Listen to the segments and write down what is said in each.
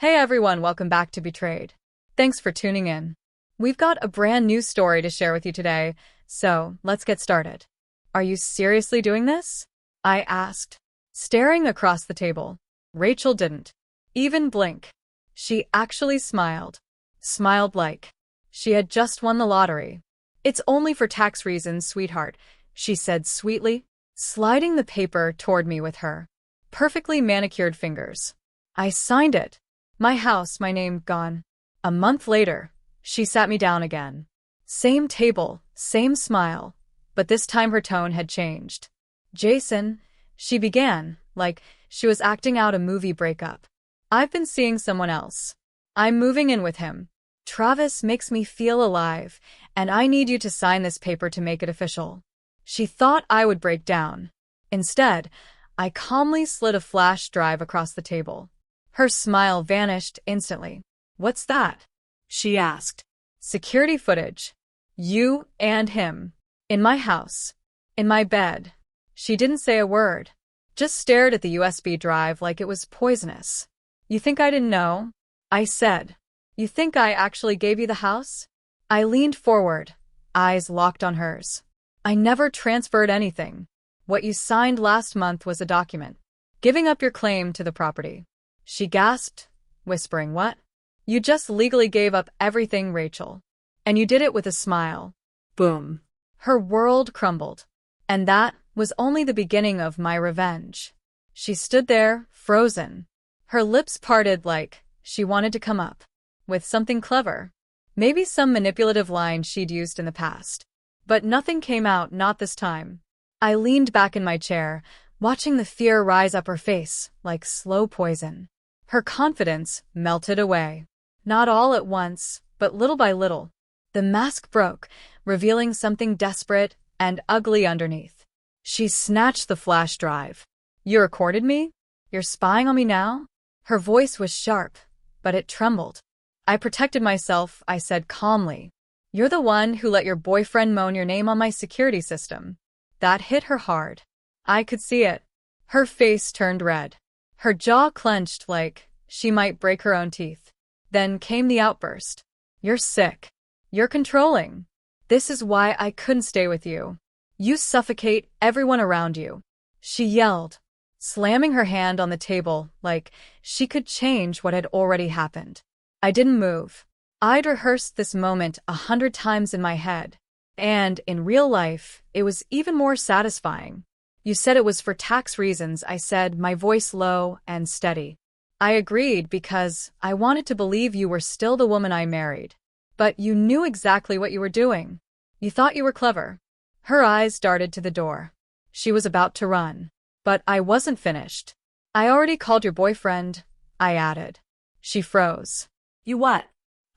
Hey everyone, welcome back to Betrayed. Thanks for tuning in. We've got a brand new story to share with you today, so let's get started. Are you seriously doing this? I asked, staring across the table. Rachel didn't even blink. She actually smiled. Smiled like she had just won the lottery. It's only for tax reasons, sweetheart, she said sweetly, sliding the paper toward me with her perfectly manicured fingers. I signed it. My house, my name, gone. A month later, she sat me down again. Same table, same smile, but this time her tone had changed. Jason, she began, like she was acting out a movie breakup. I've been seeing someone else. I'm moving in with him. Travis makes me feel alive, and I need you to sign this paper to make it official. She thought I would break down. Instead, I calmly slid a flash drive across the table. Her smile vanished instantly. What's that? She asked. Security footage. You and him. In my house. In my bed. She didn't say a word. Just stared at the USB drive like it was poisonous. You think I didn't know? I said. You think I actually gave you the house? I leaned forward, eyes locked on hers. I never transferred anything. What you signed last month was a document, giving up your claim to the property. She gasped, whispering, What? You just legally gave up everything, Rachel. And you did it with a smile. Boom. Her world crumbled. And that was only the beginning of my revenge. She stood there, frozen. Her lips parted like she wanted to come up with something clever. Maybe some manipulative line she'd used in the past. But nothing came out, not this time. I leaned back in my chair, watching the fear rise up her face like slow poison. Her confidence melted away. Not all at once, but little by little. The mask broke, revealing something desperate and ugly underneath. She snatched the flash drive. You recorded me? You're spying on me now? Her voice was sharp, but it trembled. I protected myself, I said calmly. You're the one who let your boyfriend moan your name on my security system. That hit her hard. I could see it. Her face turned red. Her jaw clenched like she might break her own teeth. Then came the outburst. You're sick. You're controlling. This is why I couldn't stay with you. You suffocate everyone around you. She yelled, slamming her hand on the table like she could change what had already happened. I didn't move. I'd rehearsed this moment 100 times in my head. And in real life, it was even more satisfying. You said it was for tax reasons, I said, my voice low and steady. I agreed because I wanted to believe you were still the woman I married. But you knew exactly what you were doing. You thought you were clever. Her eyes darted to the door. She was about to run. But I wasn't finished. I already called your boyfriend, I added. She froze. You what?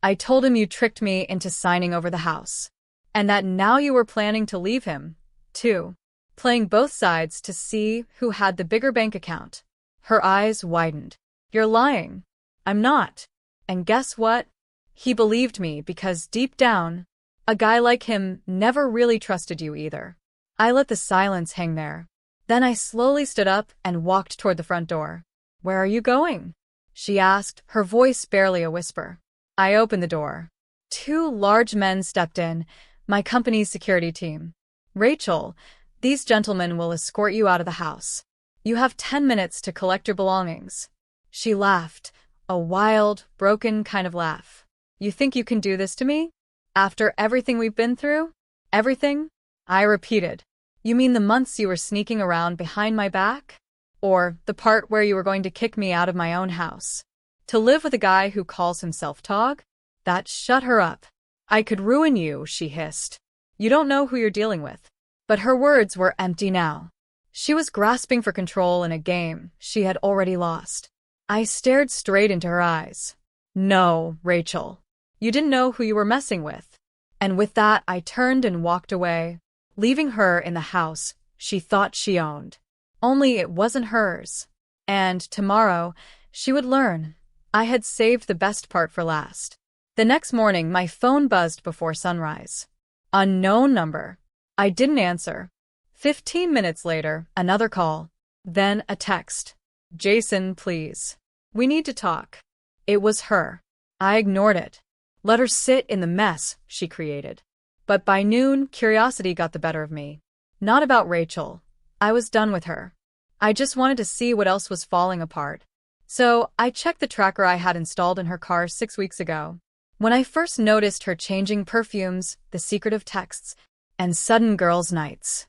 I told him you tricked me into signing over the house. And that now you were planning to leave him, too. Playing both sides to see who had the bigger bank account. Her eyes widened. You're lying. I'm not. And guess what? He believed me because deep down, a guy like him never really trusted you either. I let the silence hang there. Then I slowly stood up and walked toward the front door. Where are you going? She asked, her voice barely a whisper. I opened the door. 2 large men stepped in, my company's security team. Rachel, these gentlemen will escort you out of the house. You have 10 minutes to collect your belongings. She laughed, a wild, broken kind of laugh. You think you can do this to me? After everything we've been through? Everything? I repeated. You mean the months you were sneaking around behind my back? Or the part where you were going to kick me out of my own house? To live with a guy who calls himself Tog? That shut her up. I could ruin you, she hissed. You don't know who you're dealing with. But her words were empty now. She was grasping for control in a game she had already lost. I stared straight into her eyes. No, Rachel. You didn't know who you were messing with. And with that, I turned and walked away, leaving her in the house she thought she owned. Only it wasn't hers. And tomorrow, she would learn. I had saved the best part for last. The next morning, my phone buzzed before sunrise. Unknown number. I didn't answer. 15 minutes later, another call. Then a text. Jason, please. We need to talk. It was her. I ignored it. Let her sit in the mess she created. But by noon, curiosity got the better of me. Not about Rachel. I was done with her. I just wanted to see what else was falling apart. So I checked the tracker I had installed in her car 6 weeks ago. When I first noticed her changing perfumes, the secretive texts, and sudden girls' nights.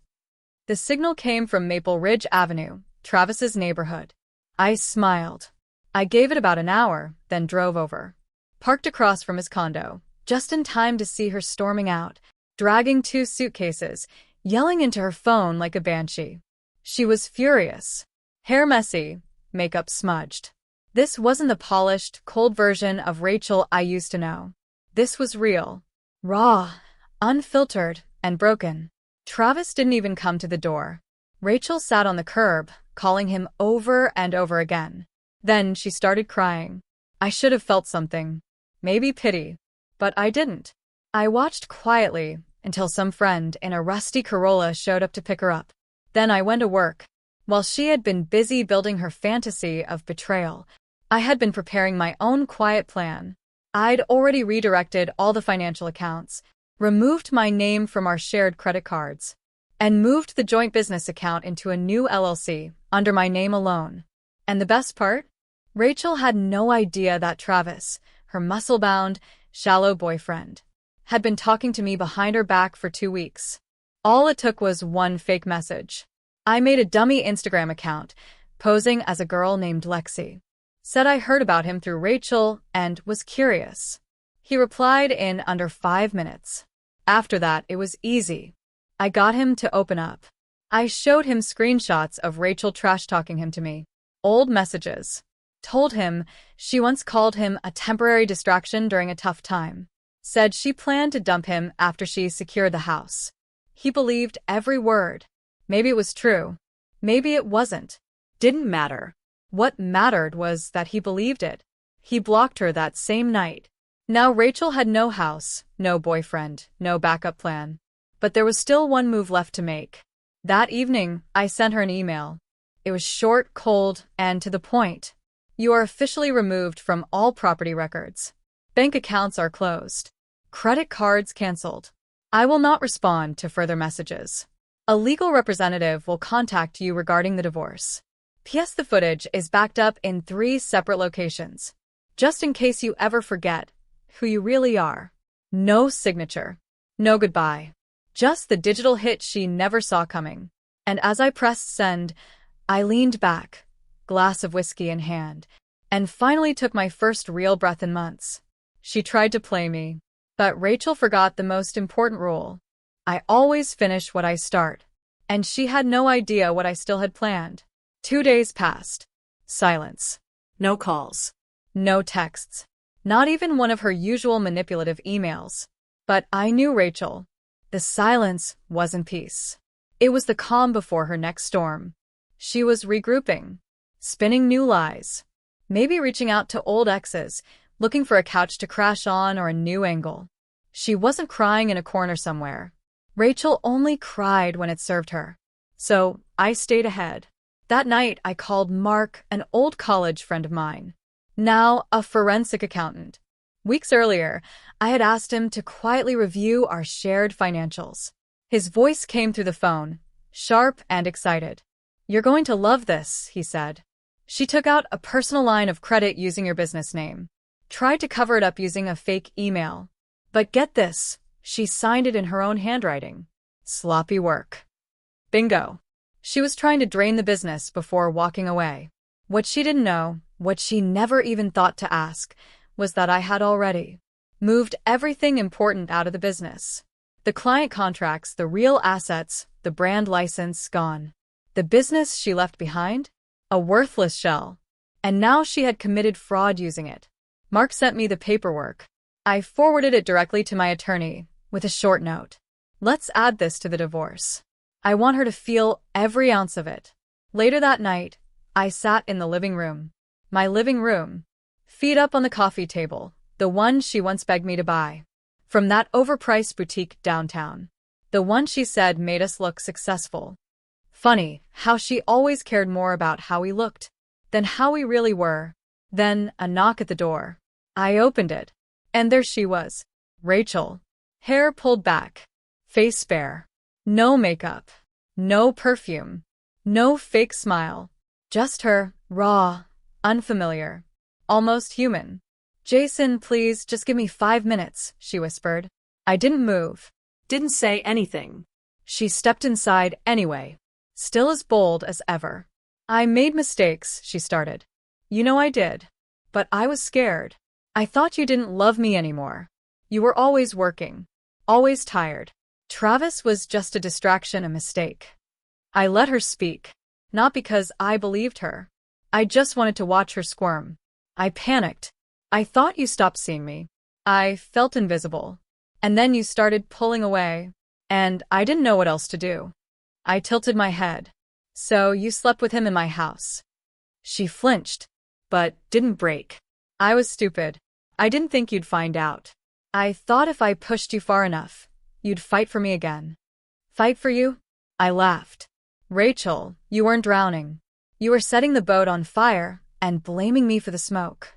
The signal came from Maple Ridge Avenue, Travis's neighborhood. I smiled. I gave it about an hour, then drove over. Parked across from his condo, just in time to see her storming out, dragging 2 suitcases, yelling into her phone like a banshee. She was furious. Hair messy, makeup smudged. This wasn't the polished, cold version of Rachel I used to know. This was real. Raw, unfiltered, and broken. Travis didn't even come to the door. Rachel sat on the curb, calling him over and over again. Then she started crying. I should have felt something. Maybe pity. But I didn't. I watched quietly until some friend in a rusty Corolla showed up to pick her up. Then I went to work. While she had been busy building her fantasy of betrayal, I had been preparing my own quiet plan. I'd already redirected all the financial accounts, removed my name from our shared credit cards, and moved the joint business account into a new LLC under my name alone. And the best part? Rachel had no idea that Travis, her muscle-bound, shallow boyfriend, had been talking to me behind her back for 2 weeks. All it took was one fake message. I made a dummy Instagram account, posing as a girl named Lexi. Said I heard about him through Rachel and was curious. He replied in under 5 minutes. After that, it was easy. I got him to open up. I showed him screenshots of Rachel trash-talking him to me. Old messages. Told him she once called him a temporary distraction during a tough time. Said she planned to dump him after she secured the house. He believed every word. Maybe it was true. Maybe it wasn't. Didn't matter. What mattered was that he believed it. He blocked her that same night. Now Rachel had no house, no boyfriend, no backup plan. But there was still one move left to make. That evening, I sent her an email. It was short, cold, and to the point. You are officially removed from all property records. Bank accounts are closed. Credit cards canceled. I will not respond to further messages. A legal representative will contact you regarding the divorce. P.S. The footage is backed up in 3 separate locations. Just in case you ever forget who you really are. No signature. No goodbye. Just the digital hit she never saw coming. And as I pressed send, I leaned back, glass of whiskey in hand, and finally took my first real breath in months. She tried to play me, but Rachel forgot the most important rule. I always finish what I start. And she had no idea what I still had planned. 2 days passed. Silence. No calls. No texts. Not even one of her usual manipulative emails. But I knew Rachel. The silence wasn't peace. It was the calm before her next storm. She was regrouping, spinning new lies, maybe reaching out to old exes, looking for a couch to crash on or a new angle. She wasn't crying in a corner somewhere. Rachel only cried when it served her. So I stayed ahead. That night, I called Mark, an old college friend of mine, now a forensic accountant. Weeks earlier, I had asked him to quietly review our shared financials. His voice came through the phone, sharp and excited. You're going to love this, he said. She took out a personal line of credit using your business name. Tried to cover it up using a fake email. But get this, she signed it in her own handwriting. Sloppy work. Bingo. She was trying to drain the business before walking away. What she didn't know, what she never even thought to ask, was that I had already moved everything important out of the business. The client contracts, the real assets, the brand license gone. The business she left behind? A worthless shell. And now she had committed fraud using it. Mark sent me the paperwork. I forwarded it directly to my attorney, with a short note. Let's add this to the divorce. I want her to feel every ounce of it. Later that night, I sat in the living room. My living room. Feet up on the coffee table, the one she once begged me to buy. From that overpriced boutique downtown. The one she said made us look successful. Funny how she always cared more about how we looked than how we really were. Then a knock at the door. I opened it. And there she was. Rachel. Hair pulled back. Face bare. No makeup. No perfume. No fake smile. Just her, raw, unfamiliar, almost human. "Jason, please, just give me 5 minutes," she whispered. I didn't move. Didn't say anything. She stepped inside anyway, still as bold as ever. "I made mistakes," she started. "You know I did. But I was scared. I thought you didn't love me anymore. You were always working. Always tired. Travis was just a distraction, a mistake." I let her speak. Not because I believed her. I just wanted to watch her squirm. I panicked. "I thought you stopped seeing me. I felt invisible. And then you started pulling away. And I didn't know what else to do." I tilted my head. "So you slept with him in my house." She flinched, but didn't break. "I was stupid. I didn't think you'd find out. I thought if I pushed you far enough, you'd fight for me again." "Fight for you?" I laughed. "Rachel, you weren't drowning. You were setting the boat on fire and blaming me for the smoke."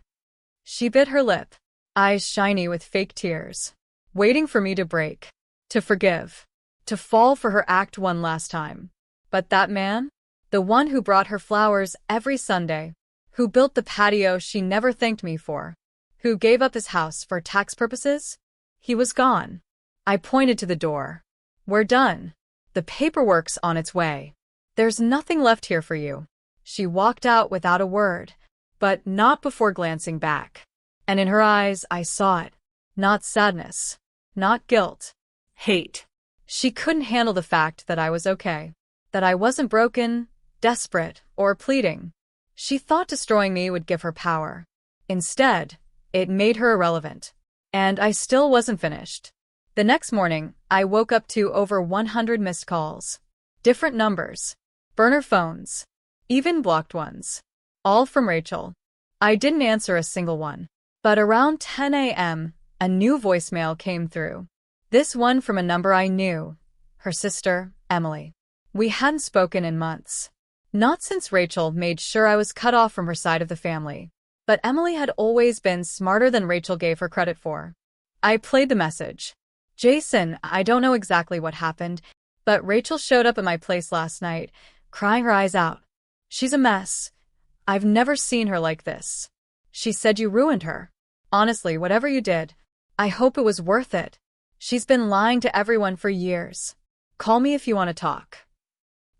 She bit her lip, eyes shiny with fake tears, waiting for me to break, to forgive, to fall for her act one last time. But that man, the one who brought her flowers every Sunday, who built the patio she never thanked me for, who gave up his house for tax purposes, he was gone. I pointed to the door. "We're done. The paperwork's on its way. There's nothing left here for you." She walked out without a word, but not before glancing back. And in her eyes I saw it. Not sadness. Not guilt. Hate. She couldn't handle the fact that I was okay. That I wasn't broken, desperate, or pleading. She thought destroying me would give her power. Instead, it made her irrelevant. And I still wasn't finished. The next morning, I woke up to over 100 missed calls. Different numbers. Burner phones. Even blocked ones. All from Rachel. I didn't answer a single one. But around 10 a.m., a new voicemail came through. This one from a number I knew. Her sister, Emily. We hadn't spoken in months. Not since Rachel made sure I was cut off from her side of the family. But Emily had always been smarter than Rachel gave her credit for. I played the message. "Jason, I don't know exactly what happened, but Rachel showed up at my place last night, crying her eyes out. She's a mess. I've never seen her like this. She said you ruined her. Honestly, whatever you did, I hope it was worth it. She's been lying to everyone for years. Call me if you want to talk."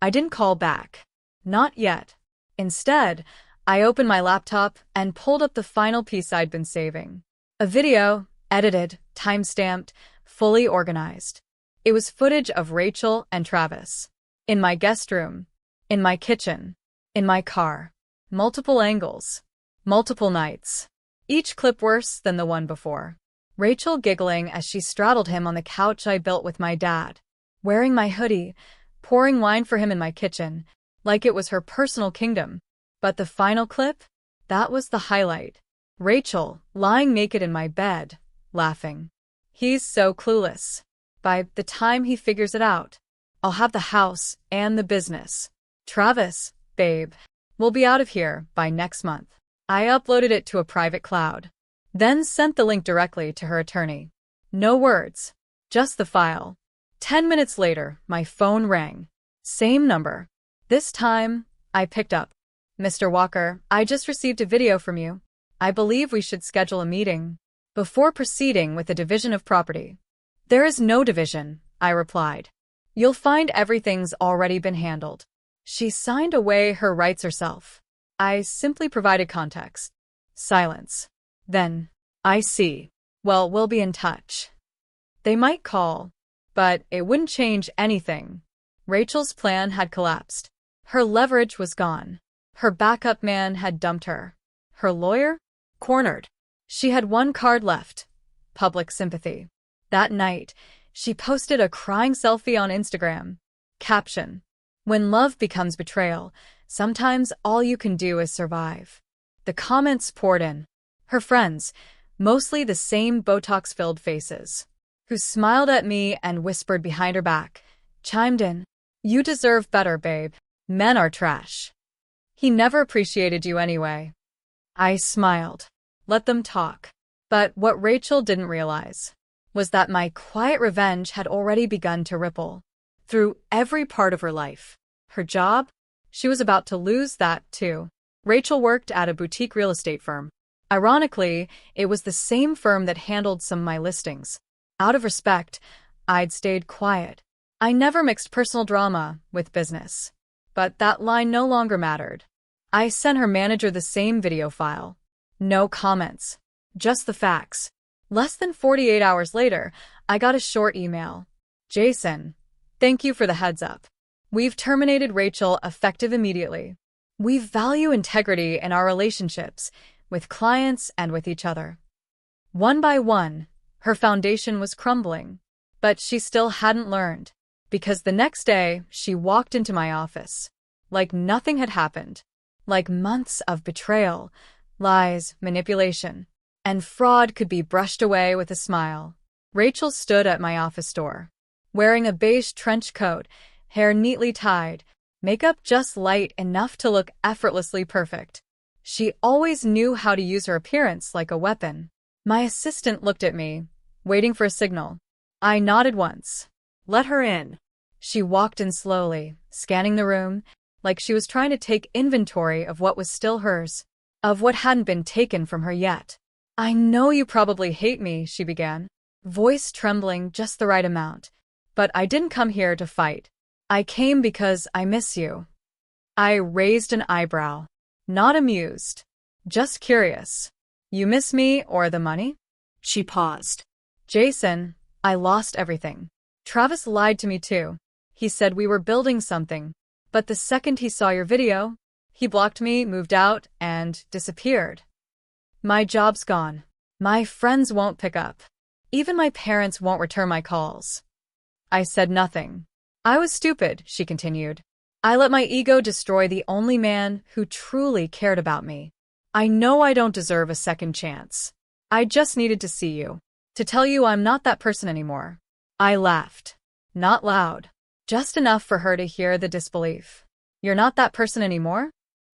I didn't call back. Not yet. Instead, I opened my laptop and pulled up the final piece I'd been saving. A video, edited, time-stamped, fully organized. It was footage of Rachel and Travis. In my guest room. In my kitchen. In my car. Multiple angles. Multiple nights. Each clip worse than the one before. Rachel giggling as she straddled him on the couch I built with my dad. Wearing my hoodie, pouring wine for him in my kitchen, like it was her personal kingdom. But the final clip? That was the highlight. Rachel, lying naked in my bed, laughing. He's so clueless. By the time he figures it out, I'll have the house and the business. Travis, babe, we'll be out of here by next month. I uploaded it to a private cloud, then sent the link directly to her attorney. No words, just the file. 10 minutes later, my phone rang. Same number. This time, I picked up. "Mr. Walker, I just received a video from you. I believe we should schedule a meeting before proceeding with the division of property." "There is no division," I replied. "You'll find everything's already been handled." She signed away her rights herself. I simply provided context. Silence. Then, "I see. Well, we'll be in touch." They might call, but it wouldn't change anything. Rachel's plan had collapsed. Her leverage was gone. Her backup man had dumped her. Her lawyer? Cornered. She had one card left. Public sympathy. That night, she posted a crying selfie on Instagram. Caption: "When love becomes betrayal, sometimes all you can do is survive." The comments poured in. Her friends, mostly the same Botox-filled faces, who smiled at me and whispered behind her back, chimed in. "You deserve better, babe. Men are trash. He never appreciated you anyway." I smiled. Let them talk. But what Rachel didn't realize was that my quiet revenge had already begun to ripple through every part of her life. Her job? She was about to lose that, too. Rachel worked at a boutique real estate firm. Ironically, it was the same firm that handled some of my listings. Out of respect, I'd stayed quiet. I never mixed personal drama with business. But that line no longer mattered. I sent her manager the same video file. No comments. Just the facts. Less than 48 hours later, I got a short email. Jason, thank you for the heads up. We've terminated Rachel effective immediately. We value integrity in our relationships, with clients and with each other. One by one, her foundation was crumbling. But she still hadn't learned, because the next day she walked into my office. Like nothing had happened. Like months of betrayal, lies, manipulation, and fraud could be brushed away with a smile. Rachel stood at my office door, wearing a beige trench coat, hair neatly tied, makeup just light enough to look effortlessly perfect. She always knew how to use her appearance like a weapon. My assistant looked at me, waiting for a signal. I nodded once. Let her in. She walked in slowly, scanning the room, like she was trying to take inventory of what was still hers, of what hadn't been taken from her yet. I know you probably hate me, she began, voice trembling just the right amount. But I didn't come here to fight. I came because I miss you. I raised an eyebrow. Not amused. Just curious. You miss me or the money? She paused. Jason, I lost everything. Travis lied to me too. He said we were building something. But the second he saw your video, he blocked me, moved out, and disappeared. My job's gone. My friends won't pick up. Even my parents won't return my calls. I said nothing. I was stupid, she continued. I let my ego destroy the only man who truly cared about me. I know I don't deserve a second chance. I just needed to see you. To tell you I'm not that person anymore. I laughed. Not loud. Just enough for her to hear the disbelief. You're not that person anymore?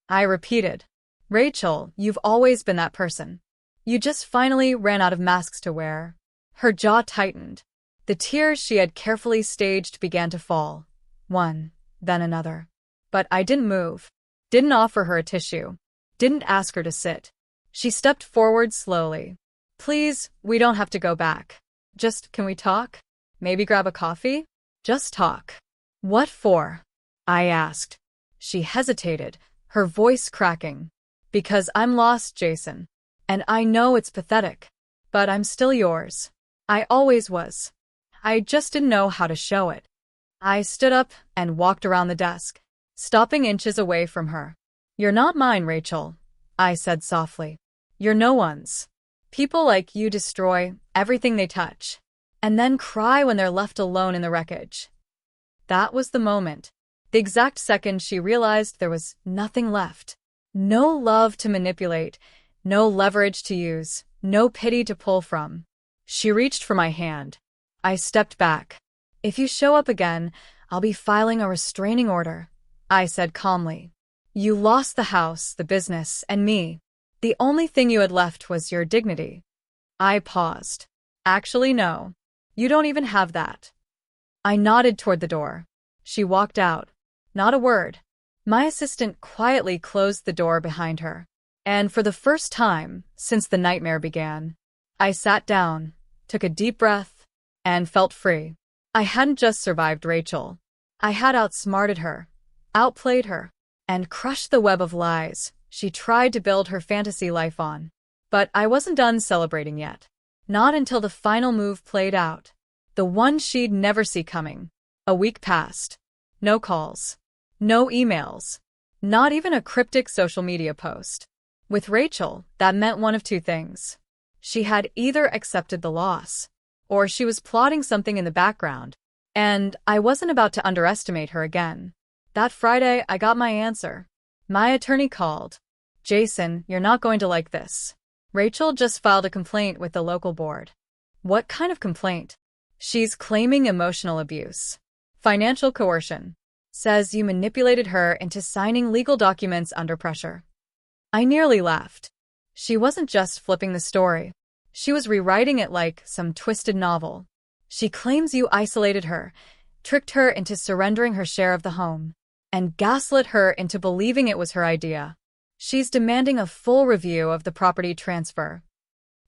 I repeated. Rachel, you've always been that person. You just finally ran out of masks to wear. Her jaw tightened. The tears she had carefully staged began to fall. One, then another. But I didn't move. Didn't offer her a tissue. Didn't ask her to sit. She stepped forward slowly. Please, we don't have to go back. Just, can we talk? Maybe grab a coffee? Just talk. What for? I asked. She hesitated, her voice cracking. Because I'm lost, Jason. And I know it's pathetic. But I'm still yours. I always was. I just didn't know how to show it. I stood up and walked around the desk, stopping inches away from her. You're not mine, Rachel, I said softly. You're no one's. People like you destroy everything they touch, and then cry when they're left alone in the wreckage. That was the moment. The exact second she realized there was nothing left. No love to manipulate, no leverage to use, no pity to pull from. She reached for my hand. I stepped back. If you show up again, I'll be filing a restraining order, I said calmly. You lost the house, the business, and me. The only thing you had left was your dignity. I paused. Actually, no. You don't even have that. I nodded toward the door. She walked out. Not a word. My assistant quietly closed the door behind her. And for the first time since the nightmare began, I sat down, took a deep breath, and felt free. I hadn't just survived Rachel. I had outsmarted her, outplayed her, and crushed the web of lies she tried to build her fantasy life on. But I wasn't done celebrating yet. Not until the final move played out. The one she'd never see coming. A week passed. No calls. No emails. Not even a cryptic social media post. With Rachel, that meant one of two things. She had either accepted the loss, or she was plotting something in the background, and I wasn't about to underestimate her again. That Friday, I got my answer. My attorney called. Jason, you're not going to like this. Rachel just filed a complaint with the local board. What kind of complaint? She's claiming emotional abuse. Financial coercion. Says you manipulated her into signing legal documents under pressure. I nearly laughed. She wasn't just flipping the story. She was rewriting it like some twisted novel. She claims you isolated her, tricked her into surrendering her share of the home, and gaslit her into believing it was her idea. She's demanding a full review of the property transfer.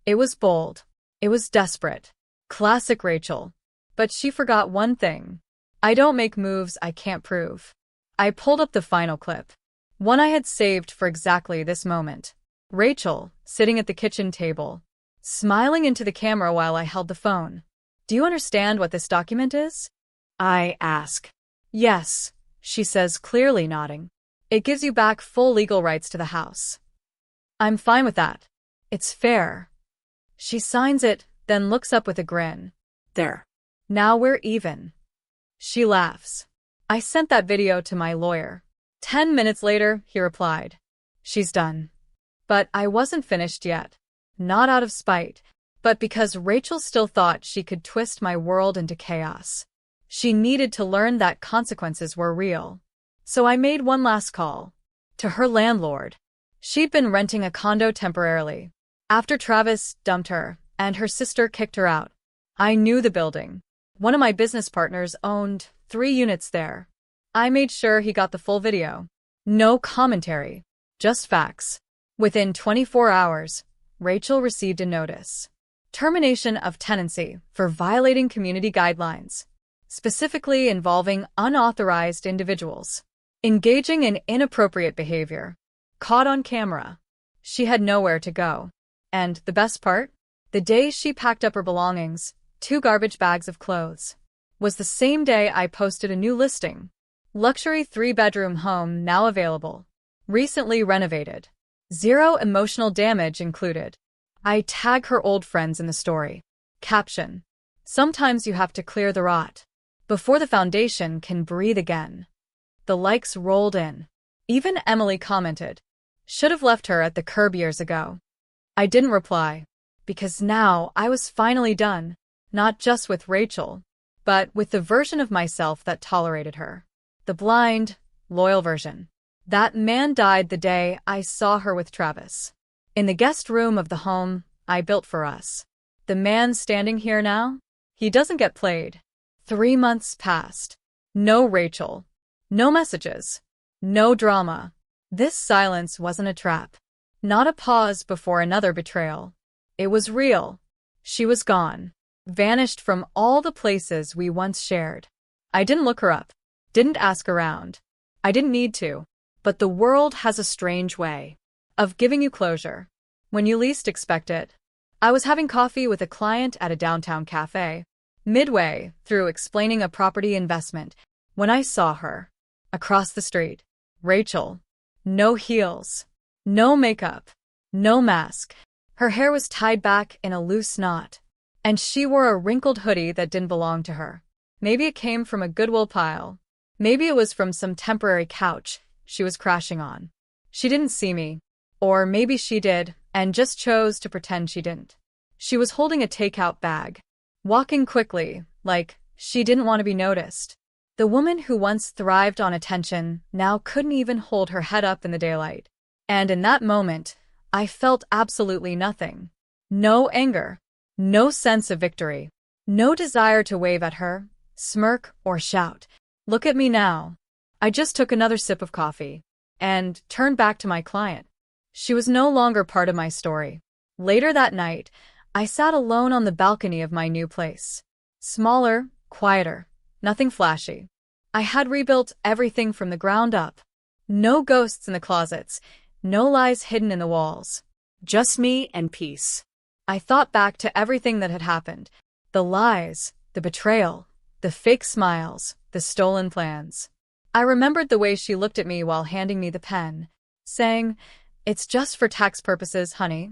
It was bold. It was desperate. Classic Rachel. But she forgot one thing. I don't make moves I can't prove. I pulled up the final clip. One I had saved for exactly this moment. Rachel, sitting at the kitchen table, smiling into the camera while I held the phone. Do you understand what this document is? I ask. Yes, she says, clearly nodding. It gives you back full legal rights to the house. I'm fine with that. It's fair. She signs it, then looks up with a grin. There. Now we're even. She laughs. I sent that video to my lawyer. 10 minutes later, he replied. She's done. But I wasn't finished yet. Not out of spite, but because Rachel still thought she could twist my world into chaos. She needed to learn that consequences were real. So I made one last call. To her landlord. She'd been renting a condo temporarily. After Travis dumped her, and her sister kicked her out. I knew the building. One of my business partners owned 3 units there. I made sure he got the full video. No commentary. Just facts. Within 24 hours, Rachel received a notice. Termination of tenancy for violating community guidelines, specifically involving unauthorized individuals, engaging in inappropriate behavior. Caught on camera. She had nowhere to go. And the best part? The day she packed up her belongings, 2 garbage bags of clothes, was the same day I posted a new listing. Luxury 3-bedroom home now available. Recently renovated. 0 emotional damage included. I tag her old friends in the story. Caption. Sometimes you have to clear the rot before the foundation can breathe again. The likes rolled in. Even Emily commented. Should have left her at the curb years ago. I didn't reply. Because now I was finally done. Not just with Rachel, but with the version of myself that tolerated her. The blind, loyal version. That man died the day I saw her with Travis. In the guest room of the home I built for us. The man standing here now? He doesn't get played. 3 months passed. No Rachel. No messages. No drama. This silence wasn't a trap. Not a pause before another betrayal. It was real. She was gone. Vanished from all the places we once shared. I didn't look her up. Didn't ask around. I didn't need to. But the world has a strange way of giving you closure when you least expect it. I was having coffee with a client at a downtown cafe, midway through explaining a property investment, when I saw her. Across the street. Rachel. No heels. No makeup. No mask. Her hair was tied back in a loose knot, and she wore a wrinkled hoodie that didn't belong to her. Maybe it came from a Goodwill pile. Maybe it was from some temporary couch she was crashing on. She didn't see me. Or maybe she did, and just chose to pretend she didn't. She was holding a takeout bag, walking quickly, like she didn't want to be noticed. The woman who once thrived on attention now couldn't even hold her head up in the daylight. And in that moment, I felt absolutely nothing. No anger. No sense of victory. No desire to wave at her, smirk, or shout. Look at me now. I just took another sip of coffee and turned back to my client. She was no longer part of my story. Later that night, I sat alone on the balcony of my new place. Smaller, quieter, nothing flashy. I had rebuilt everything from the ground up. No ghosts in the closets, no lies hidden in the walls. Just me and peace. I thought back to everything that had happened. The lies, the betrayal, the fake smiles, the stolen plans. I remembered the way she looked at me while handing me the pen, saying, "It's just for tax purposes, honey."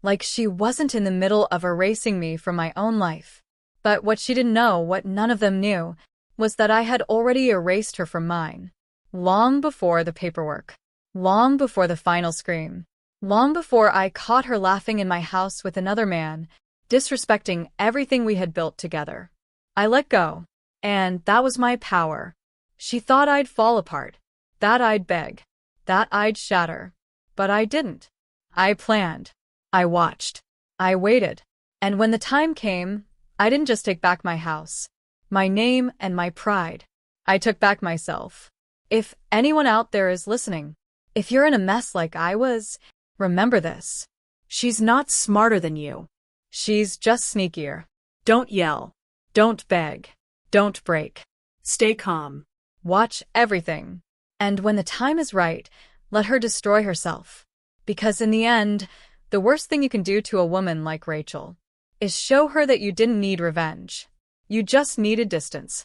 Like she wasn't in the middle of erasing me from my own life. But what she didn't know, what none of them knew, was that I had already erased her from mine. Long before the paperwork. Long before the final scream. Long before I caught her laughing in my house with another man, disrespecting everything we had built together. I let go. And that was my power. She thought I'd fall apart. That I'd beg. That I'd shatter. But I didn't. I planned. I watched. I waited. And when the time came, I didn't just take back my house, my name, and my pride. I took back myself. If anyone out there is listening, if you're in a mess like I was, remember this. She's not smarter than you. She's just sneakier. Don't yell. Don't beg. Don't break. Stay calm. Watch everything. And when the time is right, let her destroy herself. Because in the end, the worst thing you can do to a woman like Rachel is show her that you didn't need revenge. You just needed distance.